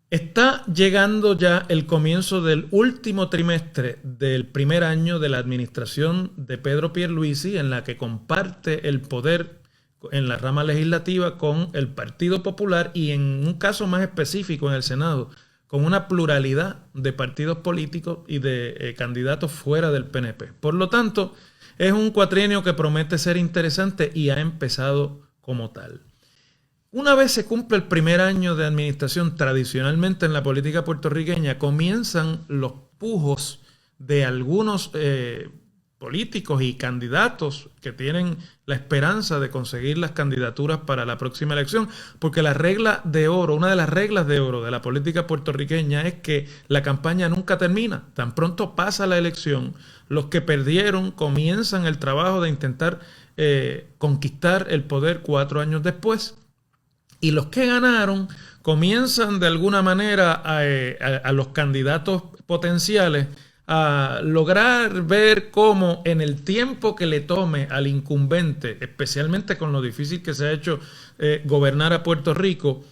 Está llegando ya el comienzo del último trimestre del primer año de la administración de Pedro Pierluisi, en la que comparte el poder en la rama legislativa con el Partido Popular y, en un caso más específico, en el Senado, con una pluralidad de partidos políticos y de candidatos fuera del PNP. Por lo tanto, es un cuatrienio que promete ser interesante y ha empezado como tal. Una vez se cumple el primer año de administración, tradicionalmente en la política puertorriqueña, comienzan los pujos de algunos políticos y candidatos que tienen la esperanza de conseguir las candidaturas para la próxima elección, porque la regla de oro, una de las reglas de oro de la política puertorriqueña es que la campaña nunca termina. Tan pronto pasa la elección, los que perdieron comienzan el trabajo de intentar conquistar el poder 4 años después. Y los que ganaron comienzan de alguna manera a los candidatos potenciales a lograr ver cómo, en el tiempo que le tome al incumbente, especialmente con lo difícil que se ha hecho gobernar a Puerto Rico,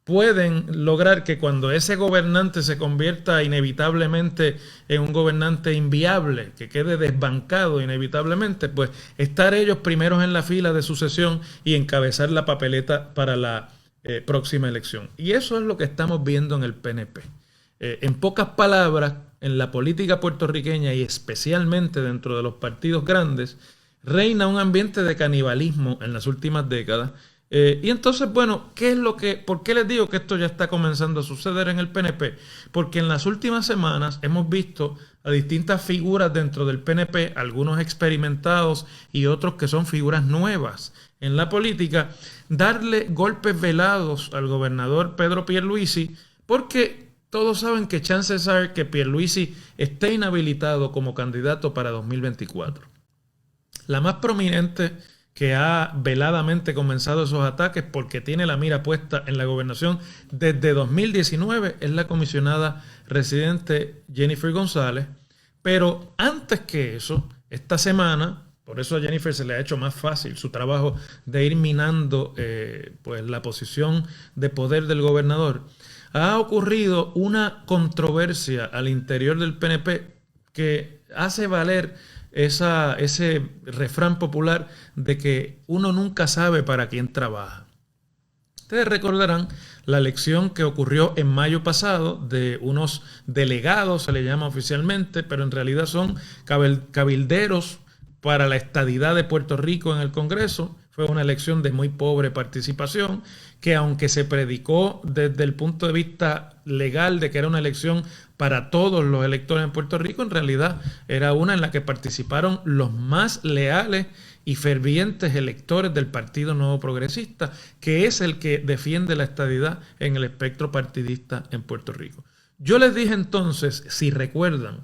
pueden lograr que cuando ese gobernante se convierta inevitablemente en un gobernante inviable, que quede desbancado inevitablemente, pues estar ellos primeros en la fila de sucesión y encabezar la papeleta para la próxima elección. Y eso es lo que estamos viendo en el PNP. En pocas palabras, en la política puertorriqueña y especialmente dentro de los partidos grandes, reina un ambiente de canibalismo en las últimas décadas. Y entonces, bueno, ¿por qué les digo que esto ya está comenzando a suceder en el PNP? Porque en las últimas semanas hemos visto a distintas figuras dentro del PNP, algunos experimentados y otros que son figuras nuevas en la política, darle golpes velados al gobernador Pedro Pierluisi, porque todos saben que chances are que Pierluisi esté inhabilitado como candidato para 2024. La más prominente que ha veladamente comenzado esos ataques porque tiene la mira puesta en la gobernación desde 2019 es la comisionada residente Jennifer González. Pero antes que eso, esta semana, por eso a Jennifer se le ha hecho más fácil su trabajo de ir minando pues la posición de poder del gobernador, ha ocurrido una controversia al interior del PNP que hace valer ese refrán popular de que uno nunca sabe para quién trabaja. Ustedes recordarán la elección que ocurrió en mayo pasado de unos delegados, se le llama oficialmente, pero en realidad son cabilderos para la estadidad de Puerto Rico en el Congreso. Fue una elección de muy pobre participación, que aunque se predicó desde el punto de vista legal de que era una elección para todos los electores en Puerto Rico, en realidad era una en la que participaron los más leales y fervientes electores del Partido Nuevo Progresista, que es el que defiende la estadidad en el espectro partidista en Puerto Rico. Yo les dije entonces, si recuerdan,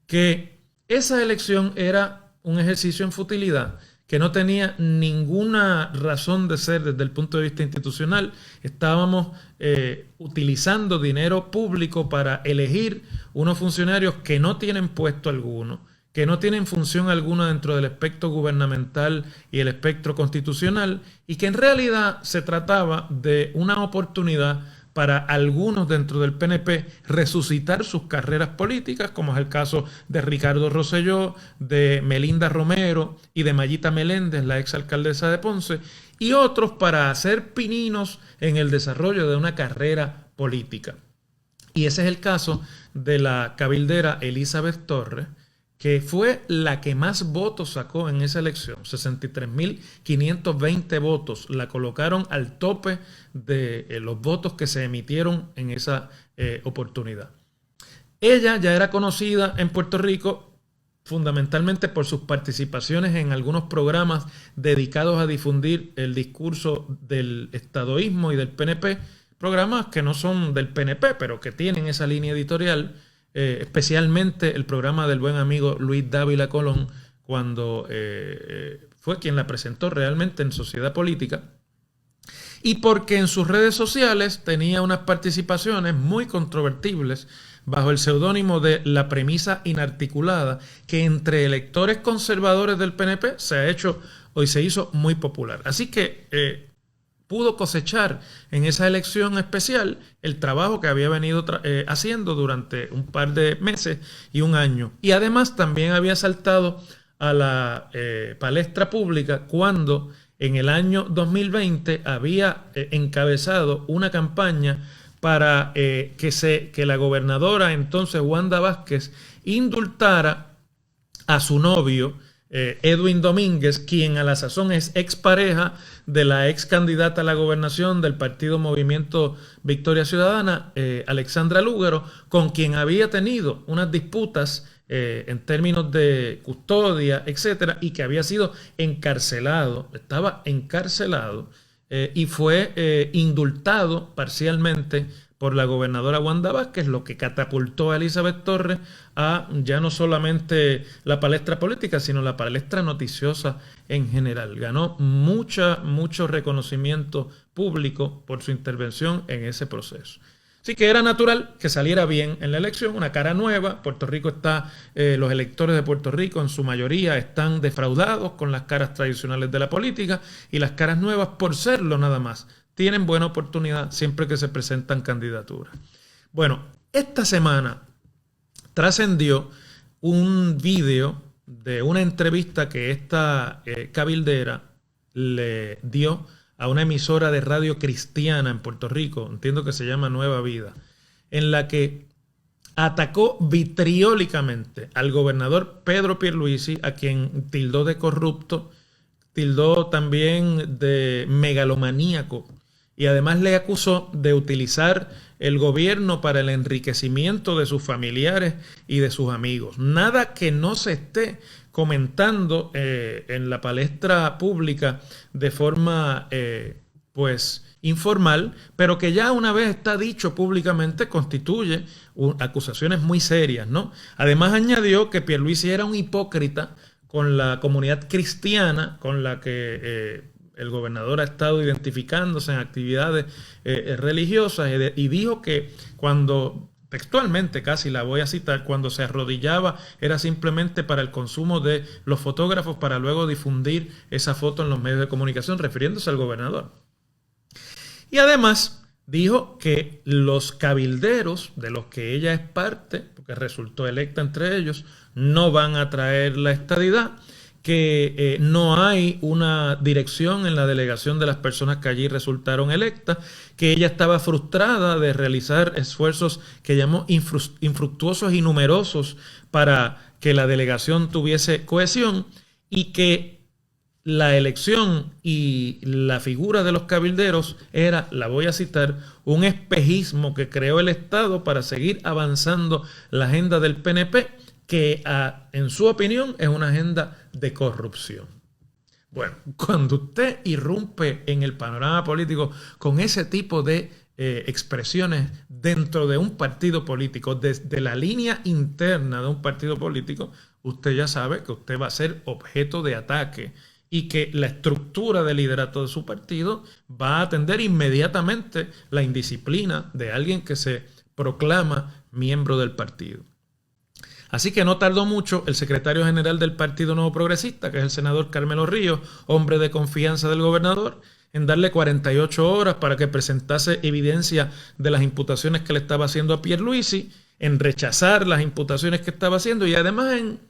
que esa elección era un ejercicio en futilidad, que no tenía ninguna razón de ser desde el punto de vista institucional. Estábamos utilizando dinero público para elegir unos funcionarios que no tienen puesto alguno, que no tienen función alguna dentro del espectro gubernamental y el espectro constitucional, y que en realidad se trataba de una oportunidad para algunos dentro del PNP resucitar sus carreras políticas, como es el caso de Ricardo Rosselló, de Melinda Romero y de Mayita Meléndez, la exalcaldesa de Ponce, y otros para hacer pininos en el desarrollo de una carrera política. Y ese es el caso de la cabildera Elizabeth Torres, que fue la que más votos sacó en esa elección, 63.520 votos, la colocaron al tope de los votos que se emitieron en esa oportunidad. Ella ya era conocida en Puerto Rico fundamentalmente por sus participaciones en algunos programas dedicados a difundir el discurso del estadoísmo y del PNP, programas que no son del PNP, pero que tienen esa línea editorial. Especialmente el programa del buen amigo Luis Dávila Colón, cuando fue quien la presentó realmente en Sociedad Política, y porque en sus redes sociales tenía unas participaciones muy controvertibles bajo el seudónimo de La Premisa Inarticulada, que entre electores conservadores del PNP se hizo muy popular. Así que pudo cosechar en esa elección especial el trabajo que había venido haciendo durante un par de meses y un año. Y además también había saltado a la palestra pública cuando en el año 2020 había encabezado una campaña para que la gobernadora entonces Wanda Vázquez indultara a su novio Edwin Domínguez, quien a la sazón es expareja de la ex candidata a la gobernación del partido Movimiento Victoria Ciudadana, Alexandra Lúgaro, con quien había tenido unas disputas en términos de custodia, etcétera, y que había sido encarcelado, estaba encarcelado y fue indultado parcialmente por la gobernadora Wanda Vázquez, lo que catapultó a Elizabeth Torres a ya no solamente la palestra política, sino la palestra noticiosa en general. Ganó mucho reconocimiento público por su intervención en ese proceso. Así que era natural que saliera bien en la elección, una cara nueva. Puerto Rico está, los electores de Puerto Rico en su mayoría están defraudados con las caras tradicionales de la política, y las caras nuevas, por serlo nada más, tienen buena oportunidad siempre que se presentan candidaturas. Bueno, esta semana trascendió un video de una entrevista que esta cabildera le dio a una emisora de radio cristiana en Puerto Rico, entiendo que se llama Nueva Vida, en la que atacó vitriólicamente al gobernador Pedro Pierluisi, a quien tildó de corrupto, tildó también de megalomaníaco, y además le acusó de utilizar el gobierno para el enriquecimiento de sus familiares y de sus amigos. Nada que no se esté comentando en la palestra pública de forma informal, pero que ya una vez está dicho públicamente constituye acusaciones muy serias, ¿no? Además añadió que Pierluisi era un hipócrita con la comunidad cristiana con la que el gobernador ha estado identificándose en actividades religiosas, y dijo que cuando, textualmente casi la voy a citar, cuando se arrodillaba era simplemente para el consumo de los fotógrafos para luego difundir esa foto en los medios de comunicación, refiriéndose al gobernador. Y además dijo que los cabilderos de los que ella es parte, porque resultó electa entre ellos, no van a traer la estadidad, que no hay una dirección en la delegación de las personas que allí resultaron electas, que ella estaba frustrada de realizar esfuerzos que llamó infructuosos y numerosos para que la delegación tuviese cohesión, y que la elección y la figura de los cabilderos era, la voy a citar, un espejismo que creó el Estado para seguir avanzando la agenda del PNP, que en su opinión es una agenda de corrupción. Bueno, cuando usted irrumpe en el panorama político con ese tipo de expresiones dentro de un partido político, desde la línea interna de un partido político, usted ya sabe que usted va a ser objeto de ataque, y que la estructura de liderato de su partido va a atender inmediatamente la indisciplina de alguien que se proclama miembro del partido. Así que no tardó mucho el secretario general del Partido Nuevo Progresista, que es el senador Carmelo Ríos, hombre de confianza del gobernador, en darle 48 horas para que presentase evidencia de las imputaciones que le estaba haciendo a Pierluisi, en rechazar las imputaciones que estaba haciendo, y además en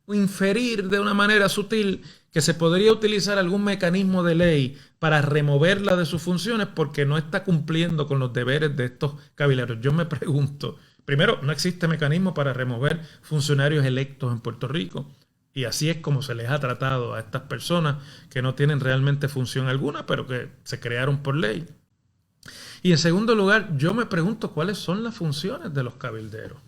inferir de una manera sutil que se podría utilizar algún mecanismo de ley para removerla de sus funciones porque no está cumpliendo con los deberes de estos cabilderos. Yo me pregunto, primero, no existe mecanismo para remover funcionarios electos en Puerto Rico, y así es como se les ha tratado a estas personas que no tienen realmente función alguna, pero que se crearon por ley. Y en segundo lugar, yo me pregunto cuáles son las funciones de los cabilderos.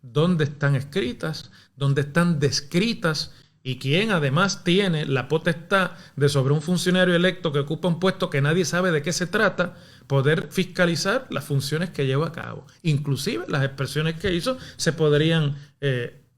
¿Dónde están escritas? ¿Dónde están descritas? ¿Y quién además tiene la potestad de, sobre un funcionario electo que ocupa un puesto que nadie sabe de qué se trata, poder fiscalizar las funciones que lleva a cabo? Inclusive las expresiones que hizo se podrían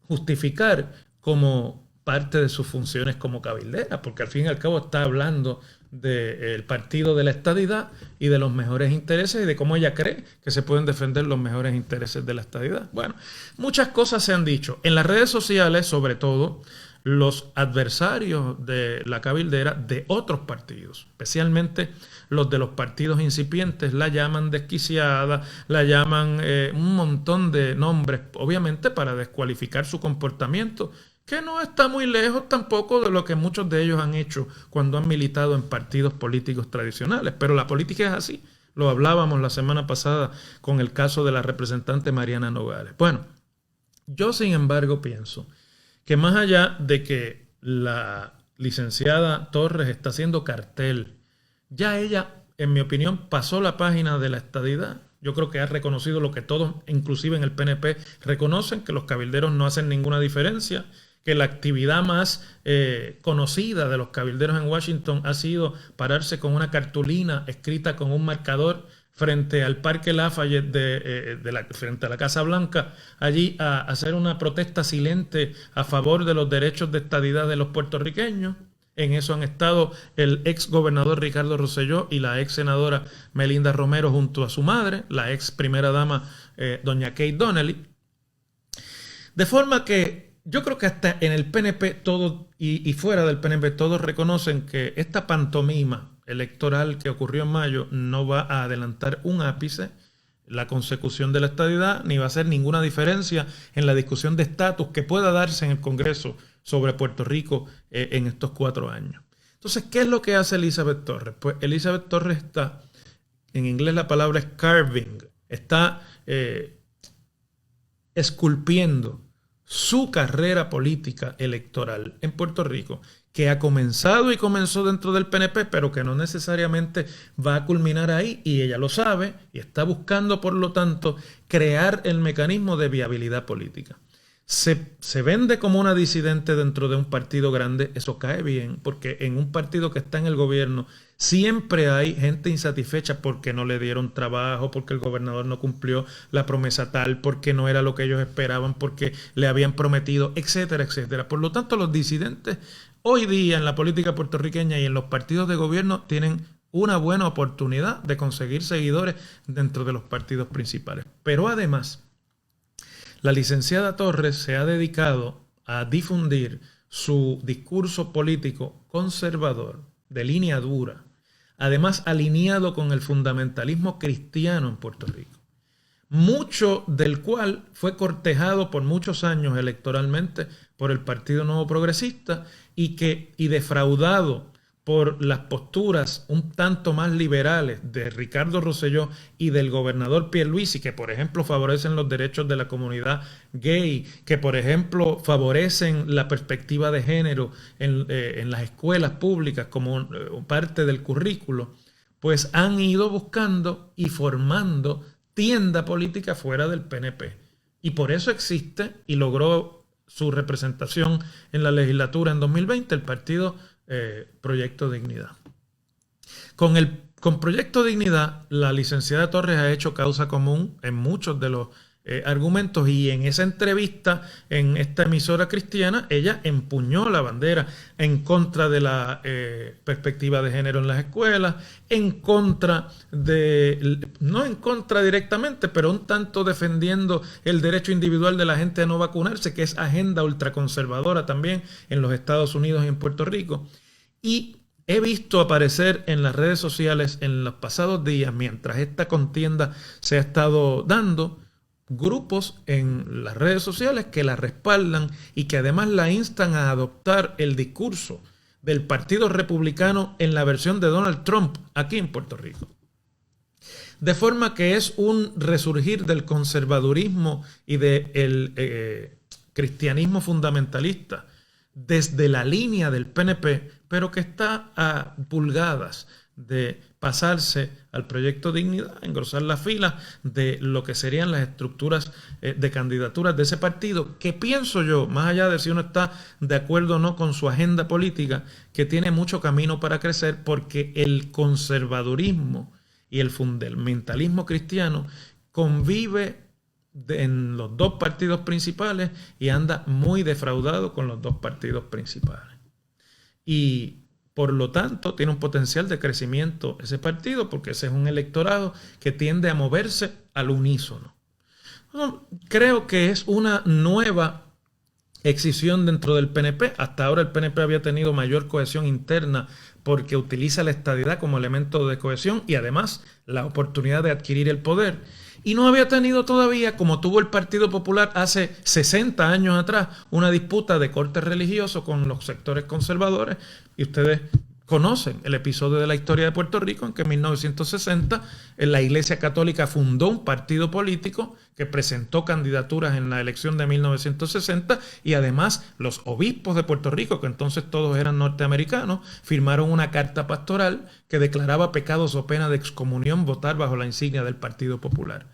justificar como parte de sus funciones como cabildera, porque al fin y al cabo está hablando del partido de la estadidad y de los mejores intereses, y de cómo ella cree que se pueden defender los mejores intereses de la estadidad. Bueno, muchas cosas se han dicho. En las redes sociales, sobre todo, los adversarios de la cabildera de otros partidos, especialmente los de los partidos incipientes, la llaman desquiciada, la llaman un montón de nombres, obviamente para descualificar su comportamiento, que no está muy lejos tampoco de lo que muchos de ellos han hecho cuando han militado en partidos políticos tradicionales. Pero la política es así. Lo hablábamos la semana pasada con el caso de la representante Mariana Nogales. Bueno, yo sin embargo pienso que más allá de que la licenciada Torres está haciendo cartel, ya ella, en mi opinión, pasó la página de la estadidad. Yo creo que ha reconocido lo que todos, inclusive en el PNP, reconocen, que los cabilderos no hacen ninguna diferencia, que la actividad más conocida de los cabilderos en Washington ha sido pararse con una cartulina escrita con un marcador frente al Parque Lafayette frente a la Casa Blanca, allí a hacer una protesta silente a favor de los derechos de estadidad de los puertorriqueños. En eso han estado el ex gobernador Ricardo Rosselló y la ex senadora Melinda Romero junto a su madre, la ex primera dama doña Kate Donnelly. De forma que yo creo que hasta en el PNP todo, y fuera del PNP todos reconocen que esta pantomima electoral que ocurrió en mayo no va a adelantar un ápice la consecución de la estadidad, ni va a hacer ninguna diferencia en la discusión de estatus que pueda darse en el Congreso sobre Puerto Rico en estos 4 años. Entonces, ¿qué es lo que hace Elizabeth Torres? Pues Elizabeth Torres está, en inglés la palabra es carving, está esculpiendo su carrera política electoral en Puerto Rico, que ha comenzado y comenzó dentro del PNP, pero que no necesariamente va a culminar ahí, y ella lo sabe, y está buscando, por lo tanto, crear el mecanismo de viabilidad política. Se vende como una disidente dentro de un partido grande, eso cae bien, porque en un partido que está en el gobierno siempre hay gente insatisfecha porque no le dieron trabajo, porque el gobernador no cumplió la promesa tal, porque no era lo que ellos esperaban, porque le habían prometido, etcétera, etcétera. Por lo tanto, los disidentes hoy día en la política puertorriqueña y en los partidos de gobierno tienen una buena oportunidad de conseguir seguidores dentro de los partidos principales. Pero además, la licenciada Torres se ha dedicado a difundir su discurso político conservador, de línea dura, además alineado con el fundamentalismo cristiano en Puerto Rico, mucho del cual fue cortejado por muchos años electoralmente por el Partido Nuevo Progresista y defraudado por las posturas un tanto más liberales de Ricardo Rosselló y del gobernador Pierluisi, que por ejemplo favorecen los derechos de la comunidad gay, que por ejemplo favorecen la perspectiva de género en las escuelas públicas como parte del currículo, pues han ido buscando y formando tienda política fuera del PNP. Y por eso existe y logró su representación en la legislatura en 2020 el partido Proyecto Dignidad. Con Proyecto Dignidad, la licenciada Torres ha hecho causa común en muchos de los argumentos, y en esa entrevista en esta emisora cristiana ella empuñó la bandera en contra de la perspectiva de género en las escuelas, no en contra directamente, pero un tanto defendiendo el derecho individual de la gente a no vacunarse, que es agenda ultraconservadora también en los Estados Unidos y en Puerto Rico. Y he visto aparecer en las redes sociales en los pasados días, mientras esta contienda se ha estado dando, grupos en las redes sociales que la respaldan y que además la instan a adoptar el discurso del Partido Republicano en la versión de Donald Trump aquí en Puerto Rico. De forma que es un resurgir del conservadurismo y del cristianismo fundamentalista desde la línea del PNP, pero que está a pulgadas de pasarse al Proyecto Dignidad, engrosar la fila de lo que serían las estructuras de candidaturas de ese partido, que pienso yo, más allá de si uno está de acuerdo o no con su agenda política, que tiene mucho camino para crecer, porque el conservadurismo y el fundamentalismo cristiano convive en los dos partidos principales y anda muy defraudado con los dos partidos principales. Y por lo tanto, tiene un potencial de crecimiento ese partido, porque ese es un electorado que tiende a moverse al unísono. Creo que es una nueva excisión dentro del PNP. Hasta ahora el PNP había tenido mayor cohesión interna porque utiliza la estadidad como elemento de cohesión y además la oportunidad de adquirir el poder. Y no había tenido todavía, como tuvo el Partido Popular hace 60 años atrás, una disputa de corte religioso con los sectores conservadores. Y ustedes conocen el episodio de la historia de Puerto Rico en que en 1960 la Iglesia Católica fundó un partido político que presentó candidaturas en la elección de 1960 y además los obispos de Puerto Rico, que entonces todos eran norteamericanos, firmaron una carta pastoral que declaraba pecados o pena de excomunión votar bajo la insignia del Partido Popular.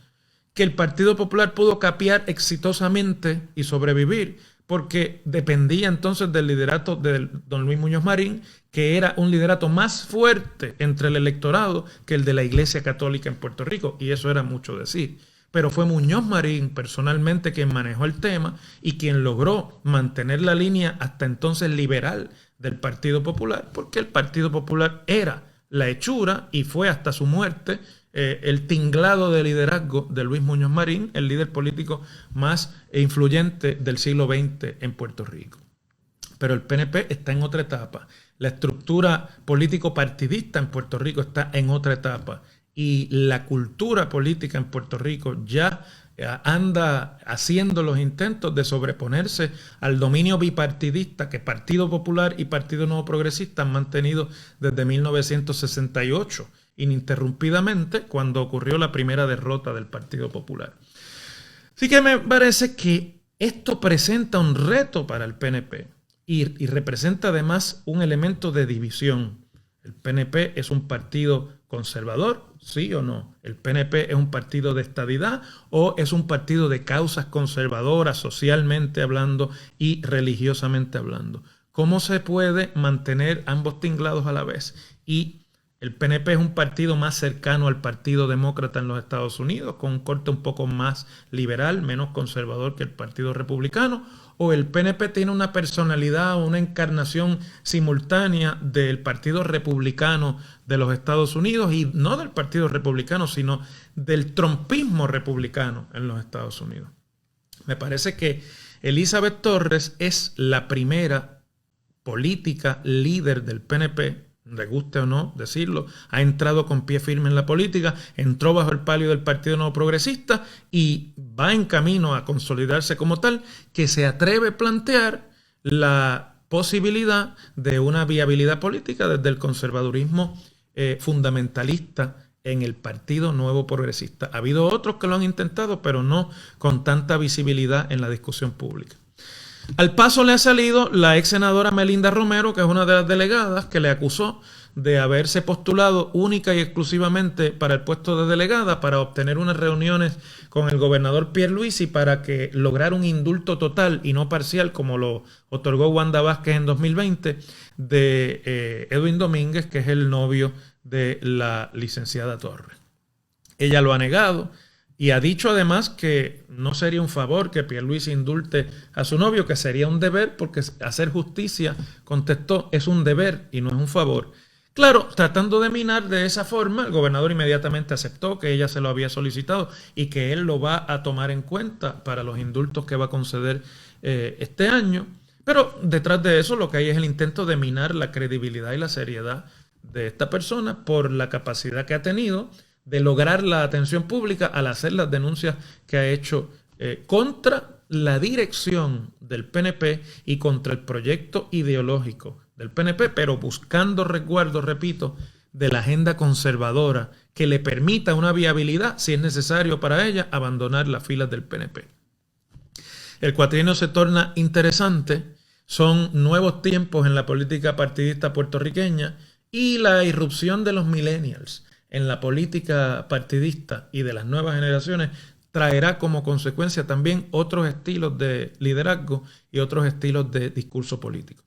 Que el Partido Popular pudo capear exitosamente y sobrevivir porque dependía entonces del liderato de don Luis Muñoz Marín, que era un liderato más fuerte entre el electorado que el de la Iglesia Católica en Puerto Rico, y eso era mucho decir. Pero fue Muñoz Marín personalmente quien manejó el tema y quien logró mantener la línea hasta entonces liberal del Partido Popular, porque el Partido Popular era la hechura y fue hasta su muerte el tinglado de liderazgo de Luis Muñoz Marín, el líder político más influyente del siglo XX en Puerto Rico. Pero el PNP está en otra etapa. La estructura político-partidista en Puerto Rico está en otra etapa. Y la cultura política en Puerto Rico ya anda haciendo los intentos de sobreponerse al dominio bipartidista que Partido Popular y Partido Nuevo Progresista han mantenido desde 1968, ininterrumpidamente, cuando ocurrió la primera derrota del Partido Popular. Así que me parece que esto presenta un reto para el PNP y representa además un elemento de división. ¿El PNP es un partido conservador? ¿Sí o no? ¿El PNP es un partido de estadidad o es un partido de causas conservadoras, socialmente hablando y religiosamente hablando? ¿Cómo se puede mantener ambos tinglados a la vez? Y el PNP es un partido más cercano al Partido Demócrata en los Estados Unidos, con un corte un poco más liberal, menos conservador que el Partido Republicano, o el PNP tiene una personalidad o una encarnación simultánea del Partido Republicano de los Estados Unidos, y no del Partido Republicano, sino del trumpismo republicano en los Estados Unidos. Me parece que Elizabeth Torres es la primera política líder del PNP, le guste o no decirlo, ha entrado con pie firme en la política, entró bajo el palio del Partido Nuevo Progresista y va en camino a consolidarse como tal, que se atreve a plantear la posibilidad de una viabilidad política desde el conservadurismo fundamentalista en el Partido Nuevo Progresista. Ha habido otros que lo han intentado, pero no con tanta visibilidad en la discusión pública. Al paso le ha salido la ex senadora Melinda Romero, que es una de las delegadas que le acusó de haberse postulado única y exclusivamente para el puesto de delegada para obtener unas reuniones con el gobernador Pierluisi para que lograra un indulto total y no parcial, como lo otorgó Wanda Vázquez en 2020, de Edwin Domínguez, que es el novio de la licenciada Torres. Ella lo ha negado. Y ha dicho además que no sería un favor que Pierluisi indulte a su novio, que sería un deber, porque hacer justicia, contestó, es un deber y no es un favor. Claro, tratando de minar de esa forma, el gobernador inmediatamente aceptó que ella se lo había solicitado y que él lo va a tomar en cuenta para los indultos que va a conceder este año. Pero detrás de eso lo que hay es el intento de minar la credibilidad y la seriedad de esta persona por la capacidad que ha tenido de lograr la atención pública al hacer las denuncias que ha hecho contra la dirección del PNP y contra el proyecto ideológico del PNP, pero buscando resguardo, repito, de la agenda conservadora que le permita una viabilidad, si es necesario para ella, abandonar las filas del PNP. El cuatrienio se torna interesante, son nuevos tiempos en la política partidista puertorriqueña y la irrupción de los millennials en la política partidista y de las nuevas generaciones traerá como consecuencia también otros estilos de liderazgo y otros estilos de discurso político.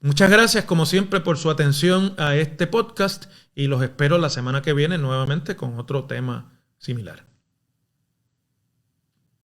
Muchas gracias como siempre por su atención a este podcast y los espero la semana que viene nuevamente con otro tema similar.